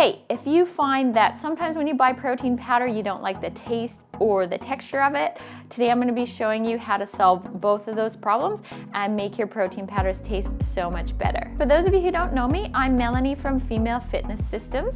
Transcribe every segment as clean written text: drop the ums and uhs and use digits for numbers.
Hey, if you find that sometimes when you buy protein powder, you don't like the taste or the texture of it, today I'm going to be showing you how to solve both of those problems and make your protein powders taste so much better. For those of you who don't know me, I'm Melanie from Female Fitness Systems.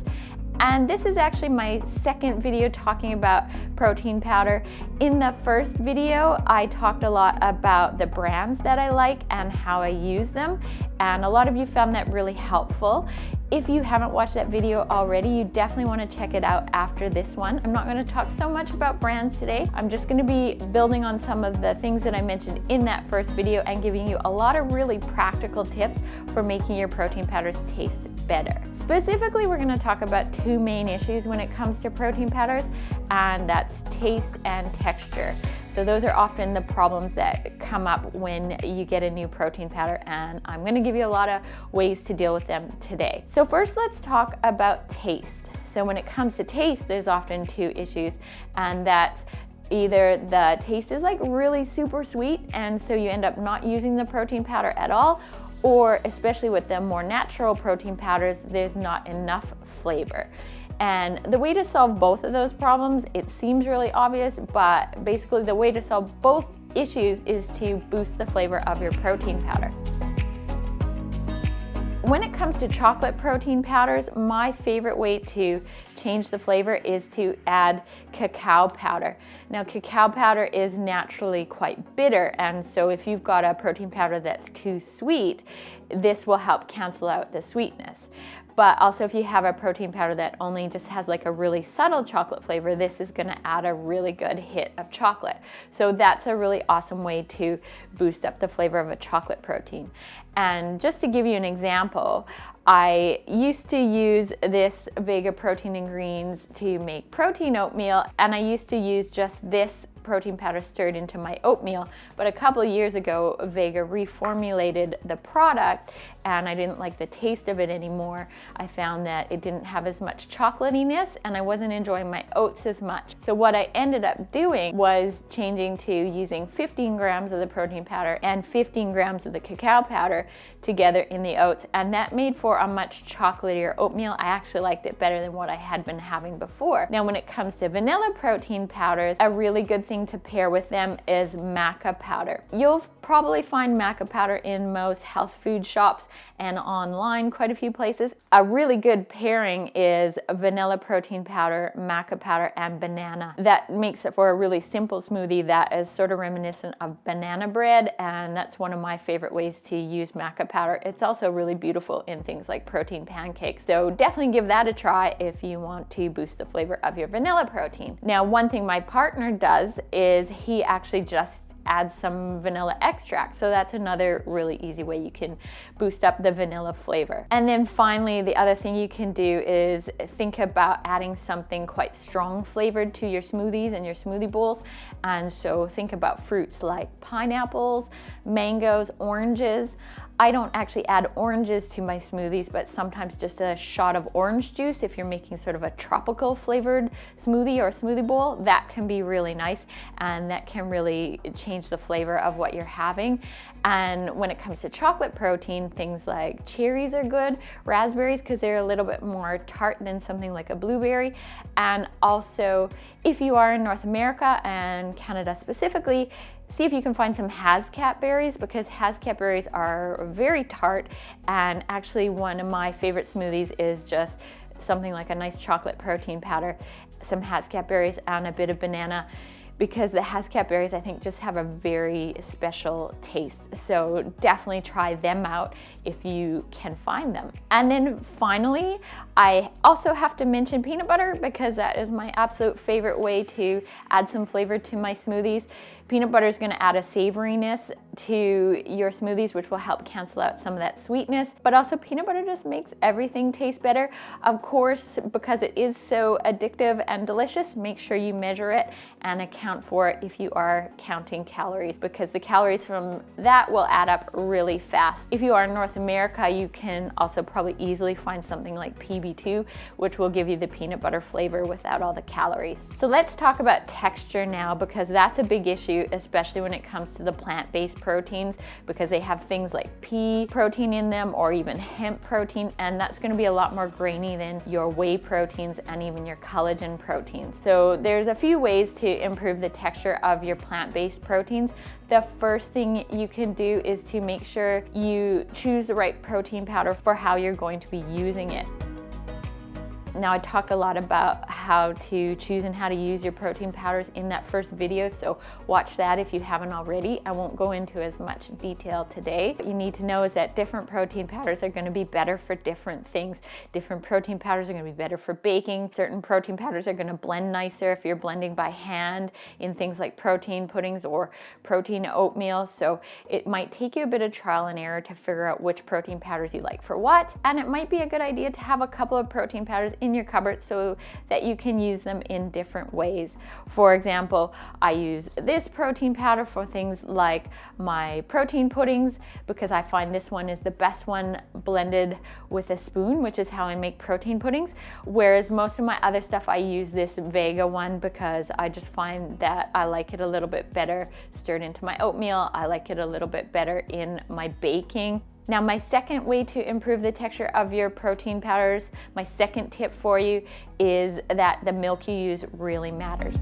And this is actually my second video talking about protein powder. In the first video, I talked a lot about the brands that I like and how I use them. And a lot of you found that really helpful. If you haven't watched that video already, you definitely want to check it out after this one. I'm not going to talk so much about brands today. I'm just going to be building on some of the things that I mentioned in that first video and giving you a lot of really practical tips for making your protein powders taste better. Specifically, we're going to talk about two main issues when it comes to protein powders, and that's taste and texture. So those are often the problems that come up when you get a new protein powder, and I'm going to give you a lot of ways to deal with them today. So first, let's talk about taste. So when it comes to taste, there's often two issues, and that's either the taste is like really super sweet, and so you end up not using the protein powder at all, or especially with the more natural protein powders, there's not enough flavor. And the way to solve both of those problems, it seems really obvious, but basically the way to solve both issues is to boost the flavor of your protein powder. When it comes to chocolate protein powders, my favorite way to change the flavor is to add cacao powder. Now, cacao powder is naturally quite bitter, and so if you've got a protein powder that's too sweet, this will help cancel out the sweetness. But also, if you have a protein powder that only just has like a really subtle chocolate flavor, this is going to add a really good hit of chocolate. So that's a really awesome way to boost up the flavor of a chocolate protein. And just to give you an example, I used to use this Vega Protein and Greens to make protein oatmeal, and I used to use just this protein powder stirred into my oatmeal, but a couple of years ago Vega reformulated the product and I didn't like the taste of it anymore. I found that it didn't have as much chocolatiness and I wasn't enjoying my oats as much. So what I ended up doing was changing to using 15 grams of the protein powder and 15 grams of the cacao powder together in the oats, and that made for a much chocolatier oatmeal. I actually liked it better than what I had been having before. Now when it comes to vanilla protein powders, a really good thing to pair with them is maca powder. You'll probably find maca powder in most health food shops and online, quite a few places. A really good pairing is vanilla protein powder, maca powder, and banana. That makes it for a really simple smoothie that is sort of reminiscent of banana bread, and that's one of my favorite ways to use maca powder. It's also really beautiful in things like protein pancakes. So definitely give that a try if you want to boost the flavor of your vanilla protein. Now, one thing my partner does is he actually just add some vanilla extract. So that's another really easy way you can boost up the vanilla flavor. And then finally, the other thing you can do is think about adding something quite strong flavored to your smoothies and your smoothie bowls. And so think about fruits like pineapples, mangoes, oranges. I don't actually add oranges to my smoothies, but sometimes just a shot of orange juice if you're making sort of a tropical flavored smoothie or smoothie bowl. That can be really nice, and that can really change the flavor of what you're having. And when it comes to chocolate protein, things like cherries are good, raspberries because they're a little bit more tart than something like a blueberry. And also, if you are in North America and Canada specifically, see if you can find some Hazcat berries, because Hazcat berries are very tart, and actually one of my favorite smoothies is just something like a nice chocolate protein powder, some Hazcat berries, and a bit of banana, because the Hazcat berries I think just have a very special taste. So definitely try them out if you can find them. And then finally, I also have to mention peanut butter, because that is my absolute favorite way to add some flavor to my smoothies. Peanut butter is going to add a savoriness to your smoothies, which will help cancel out some of that sweetness. But also, peanut butter just makes everything taste better. Of course, because it is so addictive and delicious, make sure you measure it and account for it if you are counting calories, because the calories from that will add up really fast. If you are in North America, you can also probably easily find something like PB2, which will give you the peanut butter flavor without all the calories. So let's talk about texture now, because that's a big issue to, especially when it comes to the plant-based proteins, because they have things like pea protein in them or even hemp protein, and that's going to be a lot more grainy than your whey proteins and even your collagen proteins. So there's a few ways to improve the texture of your plant-based proteins. The first thing you can do is to make sure you choose the right protein powder for how you're going to be using it. Now, I talk a lot about how to choose and how to use your protein powders in that first video, so watch that if you haven't already. I won't go into as much detail today. What you need to know is that different protein powders are going to be better for different things. Different protein powders are going to be better for baking. Certain protein powders are going to blend nicer if you're blending by hand in things like protein puddings or protein oatmeal. So it might take you a bit of trial and error to figure out which protein powders you like for what, and it might be a good idea to have a couple of protein powders in your cupboard so that you can use them in different ways. For example, I use this protein powder for things like my protein puddings because I find this one is the best one blended with a spoon, which is how I make protein puddings, whereas most of my other stuff I use this Vega one because I just find that I like it a little bit better stirred into my oatmeal. I like it a little bit better in my baking. Now, my second way to improve the texture of your protein powders, my second tip for you, is that the milk you use really matters.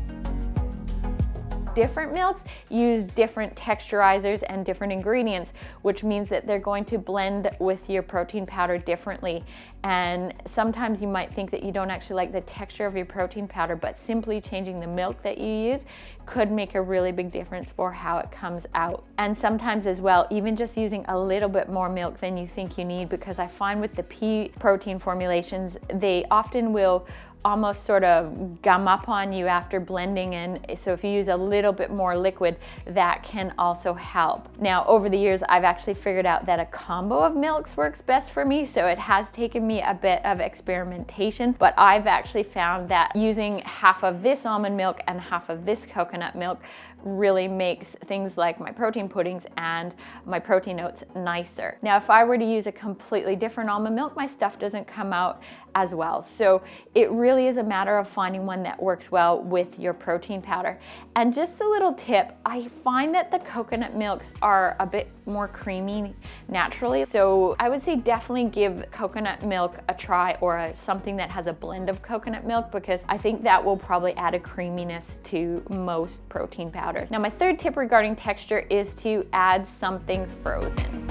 Different milks use different texturizers and different ingredients, which means that they're going to blend with your protein powder differently. And sometimes you might think that you don't actually like the texture of your protein powder, but simply changing the milk that you use could make a really big difference for how it comes out. And sometimes as well, even just using a little bit more milk than you think you need, because I find with the pea protein formulations, they often will almost sort of gum up on you after blending, and so if you use a little bit more liquid, that can also help. Now, over the years, I've actually figured out that a combo of milks works best for me, so it has taken me a bit of experimentation, but I've actually found that using half of this almond milk and half of this coconut milk really makes things like my protein puddings and my protein oats nicer. Now, if I were to use a completely different almond milk, my stuff doesn't come out as well. So it really is a matter of finding one that works well with your protein powder. And just a little tip, I find that the coconut milks are a bit more creamy naturally. So I would say definitely give coconut milk a try, or something that has a blend of coconut milk, because I think that will probably add a creaminess to most protein powders. Now, my third tip regarding texture is to add something frozen.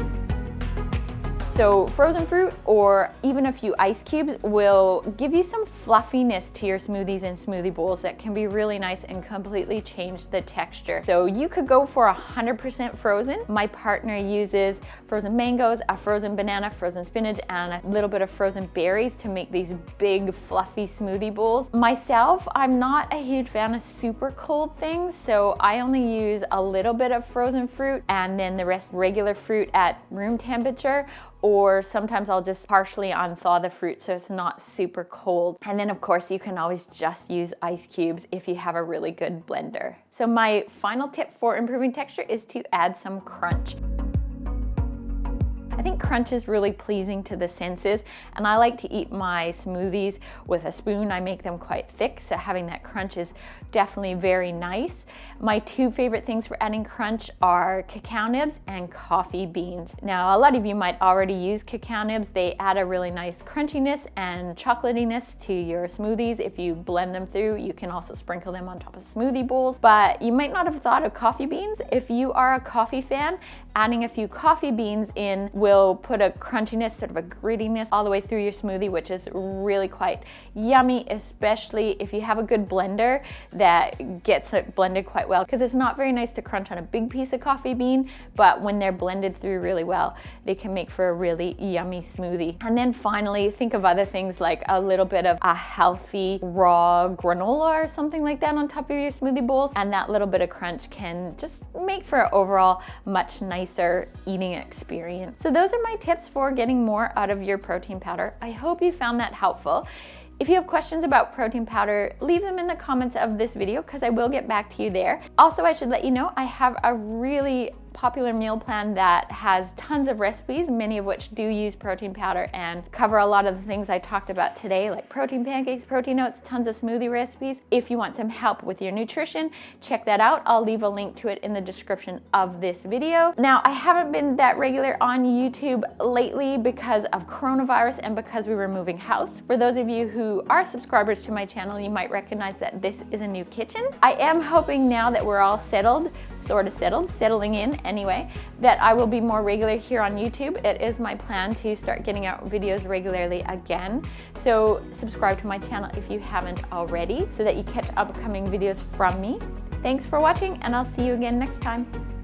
So frozen fruit or even a few ice cubes will give you some fluffiness to your smoothies and smoothie bowls that can be really nice and completely change the texture. So you could go for 100% frozen. My partner uses frozen mangoes, a frozen banana, frozen spinach, and a little bit of frozen berries to make these big fluffy smoothie bowls. Myself, I'm not a huge fan of super cold things, so I only use a little bit of frozen fruit and then the rest regular fruit at room temperature, or sometimes I'll just partially unthaw the fruit so it's not super cold. And then of course you can always just use ice cubes if you have a really good blender. So my final tip for improving texture is to add some crunch. I think crunch is really pleasing to the senses, and I like to eat my smoothies with a spoon. I make them quite thick, so having that crunch is definitely very nice. My two favorite things for adding crunch are cacao nibs and coffee beans. Now, a lot of you might already use cacao nibs. They add a really nice crunchiness and chocolatiness to your smoothies. If you blend them through, you can also sprinkle them on top of smoothie bowls, but you might not have thought of coffee beans. If you are a coffee fan, adding a few coffee beans in will put a crunchiness, sort of a grittiness all the way through your smoothie, which is really quite yummy, especially if you have a good blender that gets it blended quite well, because it's not very nice to crunch on a big piece of coffee bean, but when they're blended through really well, they can make for a really yummy smoothie. And then finally, think of other things like a little bit of a healthy raw granola or something like that on top of your smoothie bowls, and that little bit of crunch can just make for an overall much nicer eating experience. So those are my tips for getting more out of your protein powder. I hope you found that helpful. If you have questions about protein powder, leave them in the comments of this video because I will get back to you there. Also, I should let you know I have a really popular meal plan that has tons of recipes, many of which do use protein powder and cover a lot of the things I talked about today, like protein pancakes, protein oats, tons of smoothie recipes. If you want some help with your nutrition, check that out. I'll leave a link to it in the description of this video. Now, I haven't been that regular on YouTube lately because of coronavirus and because we were moving house. For those of you who are subscribers to my channel, you might recognize that this is a new kitchen. I am hoping now that we're all settled, sort of settled, settling in anyway, that I will be more regular here on YouTube. It is my plan to start getting out videos regularly again. So subscribe to my channel if you haven't already so that you catch upcoming videos from me. Thanks for watching, and I'll see you again next time.